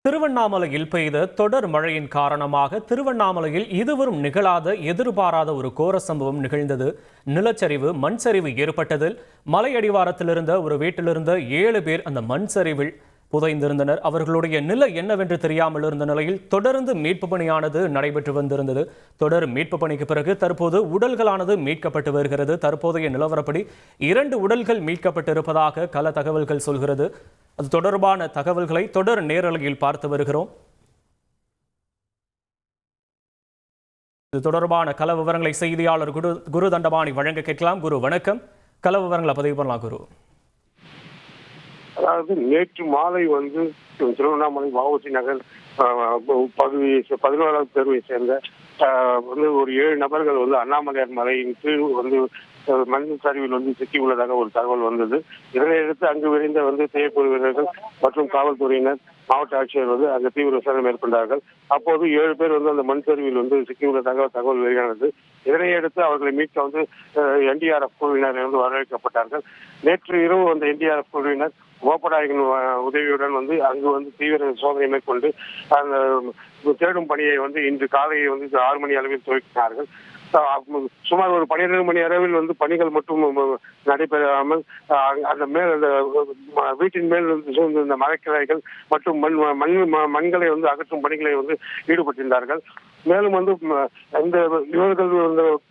திருவண்ணாமலையில் பெய்த தொடர் மழையின் காரணமாக திருவண்ணாமலையில் இதுவரும் நிகழாத எதிர்பாராத ஒரு கோர சம்பவம் நிகழ்ந்தது. நிலச்சரிவு, மண் சரிவு ஏற்பட்டதில் மலையடிவாரத்தில் இருந்த ஒரு வீட்டிலிருந்த 7 பேர் அந்த மண் சரிவில் புதைந்திருந்தனர். அவர்களுடைய நிலை என்னவென்று தெரியாமல் இருந்த நிலையில் தொடர்ந்து மீட்பு பணியானது நடைபெற்று வந்திருந்தது. தொடர் மீட்பு பணிக்கு பிறகு தற்போது உடல்களானது மீட்கப்பட்டு வருகிறது. தற்போதைய நிலவரப்படி 2 உடல்கள் மீட்கப்பட்டிருப்பதாக கள தகவல்கள் சொல்கிறது. அது தொடர்பான தகவல்களை தொடர் நேரலையில் பார்த்து வருகிறோம். இது தொடர்பான கள விவரங்களை செய்தியாளர் குரு தண்டபாணி வழங்க கேட்கலாம். குரு வணக்கம். கள விவரங்களை பதிவு பண்ணலாம் குரு. அதாவது நேற்று மாலை திருவண்ணாமலை வஉசி நகர் பகுதி 11வது தெருவை சேர்ந்த ஒரு 7 நபர்கள் அண்ணாமலையார் மலையின் கீழ் மண் சரிவில் சிக்கி உள்ளதாக ஒரு தகவல் வந்தது. இதனையடுத்து அங்கு விரைந்த தீயணைப்பு வீரர்கள் மற்றும் காவல்துறையினர், மாவட்ட ஆட்சியர் அங்கு தீவிர விசாரணை மேற்கொண்டார்கள். அப்போது 7 பேர் அந்த மண் சரிவில் சிக்கியுள்ளதாக தகவல் வெளியானது. இதனையடுத்து அவர்களை மீட்க என்டிஆர்எஃப் குழுவினர் வரவேற்கப்பட்டார்கள். நேற்று இரவு என்டிஆர்எஃப் குழுவினர் ஓப்படாயின் உதவியுடன் அங்கு தீவிர சோதனை மேற்கொண்டு அந்த தேடும் பணியை இன்று காலை 6 மணி அளவில் துவக்கினார்கள். சுமார் ஒரு 12 மணி அளவில் பணிகள் மட்டும் நடைபெறாமல் அந்த வீட்டின் மேல் இந்த மரக்கிளைகள் மற்றும் மண்களை அகற்றும் பணிகளை ஈடுபட்டிருந்தார்கள். மேலும் இந்த இவர்கள்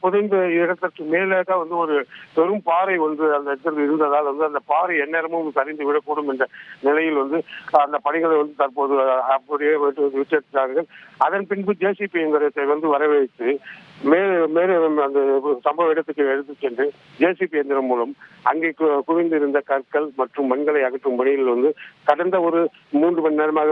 புதைந்த இடத்திற்கு மேலாக ஒரு பெரும் பாறை அந்த இடத்தில் இருந்ததால் அந்த பாறை எந்நேரமும் சரிந்து விடக்கூடும் என்ற நிலையில் அந்த பணிகளை தற்போது அப்படியே விட்டிருக்கிறார்கள். அதன் பின்பு ஜேசிபி இயந்திரத்தை வரவேற்று மேலே அந்த சம்பவ இடத்துக்கு எடுத்துச் சென்று ஜேசிபி இயந்திரம் மூலம் அங்கே குவிந்திருந்த கற்கள் மற்றும் மண்களை அகற்றும் பணியில் கடந்த ஒரு 3 மணி நேரமாக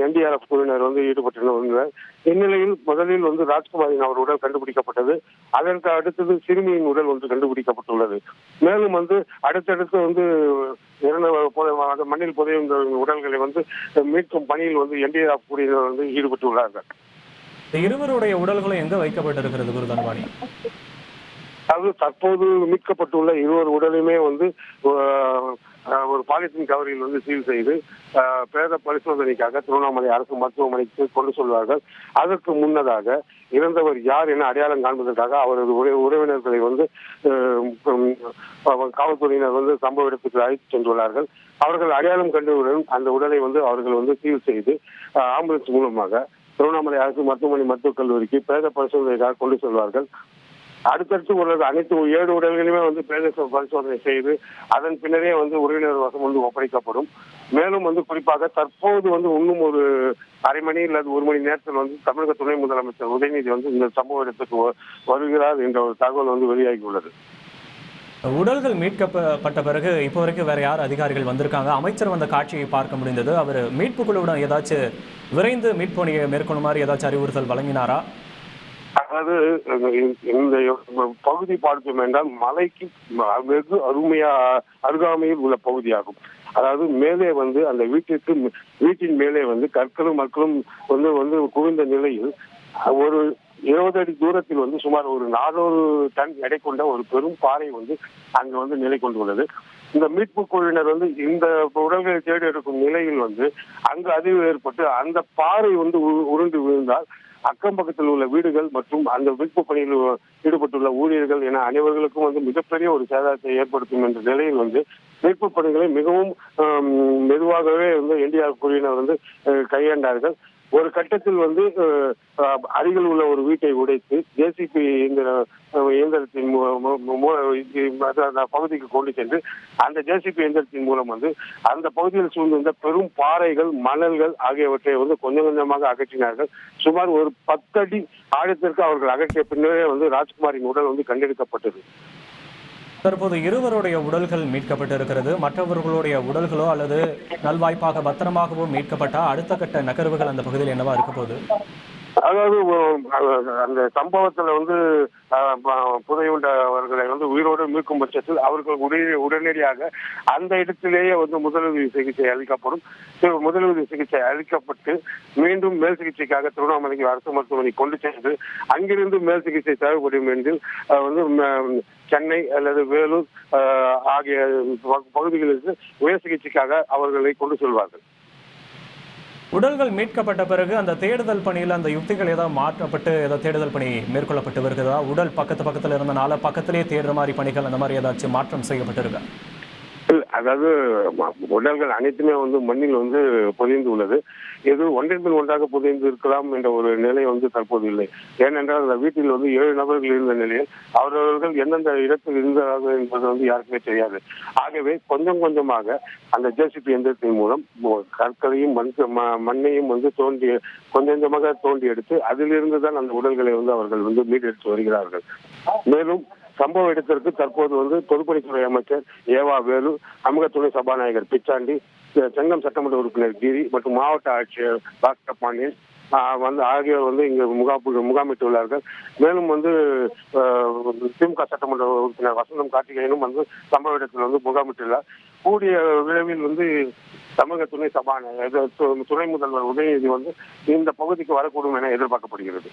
என்டிஆர்எஃப் குழுவினர் ஈடுபட்டிருந்தனர். இந்நிலையில் முதலில் ராஜ்குமாரின் அவர் உடல் கண்டுபிடிக்கப்பட்டது. அதற்கு அடுத்தது சிறுமியின் உடல் கண்டுபிடிக்கப்பட்டுள்ளது. மேலும் அடுத்தடுத்து மண்ணில் புதைந்த உடல்களை மீட்கும் பணியில் என்டிஆர்எஃப் குழுவினர் ஈடுபட்டுள்ளார்கள். இருவருடைய உடல்களும் எங்க வைக்கப்பட்டிருக்கிறது குரு தண்டபாணி? அது தற்போது மீட்கப்பட்டுள்ள 2 உடலுமே ஒரு பாலித்தீன் கவரில் சீல் செய்து பிரேத பரிசோதனைக்காக திருவண்ணாமலை அரசு மருத்துவமனைக்கு கொண்டு செல்வார்கள். அதற்கு முன்னதாக இறந்தவர் யார் என அடையாளம் காண்பதற்காக அவரது உறவினர்களை காவல்துறையினர் சம்பவ இடத்துக்கு அழைத்து சென்றுள்ளார்கள். அவர்கள் அடையாளம் கண்டவுடன் அந்த உடலை அவர்கள் சீல் செய்து ஆம்புலன்ஸ் மூலமாக திருவண்ணாமலை அரசு மருத்துவக் கல்லூரிக்கு பிரேத பரிசோதனைக்காக கொண்டு செல்வார்கள். அடுத்தடுத்து அனைத்து 7 உடல்களையுமே பிரேத பரிசோதனை செய்து அதன் பின்னரே உறவினர் வசம் ஒப்படைக்கப்படும். மேலும் குறிப்பாக தற்போது இன்னும் ஒரு அரை மணி அல்லது 1 மணி நேரத்தில் தமிழக துணை முதலமைச்சர் உதயநிதி இந்த சம்பவ இடத்துக்கு வருகிறார் என்ற ஒரு தகவல் வெளியாகியுள்ளது. உடல்கள் மீட்கப்பட்ட பிறகு இப்போ வரைக்கும் வேற யார் அதிகாரிகள் வந்திருக்காங்க? அமைச்சர் வந்த காட்சியை பார்க்க முடிந்தது. அவர் மீட்பு குழுவுடன் ஏதாச்சும் விரைந்து மீட்பு பணியை மேற்கொள்ளுமாறு ஏதாச்சும் அறிவுறுத்தல் வழங்கினாரா? அதாவது இந்த பகுதி பார்த்தோம் என்றால் மலைக்கு வெகு அருகாமையில் உள்ள பகுதியாகும். அதாவது மேலே அந்த வீட்டின் மேலே கற்களும் மக்களும் குவிந்த நிலையில் ஒரு 20 அடி தூரத்தில் சுமார் ஒரு 400 டன் எடை கொண்ட ஒரு பெரும் பாறை அங்கு நிலை கொண்டுள்ளது. இந்த மீட்பு குழுவினர் இந்த உடல்களை தேடி எடுக்கும் நிலையில் அங்கு அதிர்வு ஏற்பட்டு அந்த பாறை உருண்டு விழுந்தால் அக்கம் பக்கத்தில் உள்ள வீடுகள் மற்றும் அந்த மீட்பு பணியில் ஈடுபட்டுள்ள ஊழியர்கள் என அனைவர்களுக்கும் மிகப்பெரிய ஒரு சேதாரத்தை ஏற்படுத்தும் என்ற நிலையில் மீட்பு பணிகளை மிகவும் மெதுவாகவே என்டிஆர்எஃப் குழுவினர் கையாண்டார்கள். ஒரு கட்டத்தில் அருகில் உள்ள ஒரு வீட்டை உடைத்து ஜேசிபி இயந்திரத்தின் பகுதிக்கு கொண்டு சென்று அந்த ஜேசிபி இயந்திரத்தின் மூலம் அந்த பகுதியில் சூழ்ந்திருந்த பெரும் பாறைகள், மணல்கள் ஆகியவற்றை கொஞ்சம் கொஞ்சமாக அகற்றினார்கள். சுமார் ஒரு 10 அடி ஆழத்திற்கு அவர்கள் அகற்றிய பின்னரே ராஜ்குமாரின் உடல் கண்டெடுக்கப்பட்டது. தற்போது இருவருடைய உடல்கள் மீட்கப்பட்டிருக்கிறது. மற்றவர்களுடைய உடல்களோ அல்லது நல்வாய்ப்பாக பத்திரமாகவோ மீட்கப்பட்ட அடுத்த கட்ட நகர்வுகள் அந்த பகுதியில் என்னவா இருக்க போகுது? அதாவது அந்த சம்பவத்துல புதையுண்டவர்களை உயிரோடு மீட்கும் பட்சத்தில் அவர்கள் உடனடியாக அந்த இடத்திலேயே முதலுதவி சிகிச்சை அளிக்கப்படும். முதலுதவி சிகிச்சை அளிக்கப்பட்டு மீண்டும் மேல் சிகிச்சைக்காக திருவண்ணாமலைக்கு அரசு மருத்துவமனை கொண்டு சென்று அங்கிருந்து மேல் சிகிச்சை தேவைப்படும் என்று சென்னை அல்லது வேலூர் ஆகிய பகுதிகளுக்கு உயர் சிகிச்சைக்காக அவர்களை கொண்டு செல்வார்கள். உடல்கள் மீட்கப்பட்ட பிறகு அந்த தேடுதல் பணியில் அந்த யுக்திகள் ஏதாவது மாற்றப்பட்டு ஏதாவது தேடுதல் பணி மேற்கொள்ளப்பட்டு வருகிறதா? உடல் பக்கத்துல இருந்தனால பக்கத்திலேயே தேடுற மாதிரி பணிகள் அந்த மாதிரி ஏதாச்சும் மாற்றம் செய்யப்பட்டிருக்கா? அதாவது உடல்கள் அனைத்துமே வந்து மண்ணில் வந்து புதைந்து உள்ளது. இது ஒன்றின் பின் ஒன்றாக புதைந்து இருக்கலாம் என்ற ஒரு நிலை வந்து தற்போது இல்லை. ஏனென்றால் அந்த வீட்டில் வந்து 7 நபர்கள் இருந்த நிலையில் அவரவர்கள் எந்தெந்த இடத்தில் இருந்தார்கள் என்பது வந்து யாருக்குமே தெரியாது. ஆகவே கொஞ்சம் கொஞ்சமாக அந்த ஜேசிபி எந்திரத்தின் மூலம் கற்களையும் மண்ணையும் வந்து தோண்டி கொஞ்சம் கொஞ்சமாக தோண்டி எடுத்து அதிலிருந்து தான் அந்த உடல்களை வந்து அவர்கள் வந்து மீட்டெடுத்து வருகிறார்கள். மேலும் சம்பவ இடத்திற்கு தற்போது வந்து பொதுப்பணித்துறை அமைச்சர் ஏவா வேலு, தமிழக துணை சபாநாயகர் பிச்சாண்டி, செங்கம் சட்டமன்ற உறுப்பினர் கிரி மற்றும் மாவட்ட ஆட்சியர் பாஸ்கர் பாண்டியன் வந்து ஆகியோர் வந்து இங்கு முகாமிட்டுள்ளார்கள். மேலும் வந்து திமுக சட்டமன்ற உறுப்பினர் வசந்தம் கார்த்திகேயனும் வந்து சம்பவ இடத்தில் வந்து முகாமிட்டுள்ளார். கூடிய விரைவில் வந்து தமிழக துணை சபாநாயகர் துணை முதல்வர் உதயநிதி வந்து இந்த பகுதிக்கு வரக்கூடும் என எதிர்பார்க்கப்படுகிறது.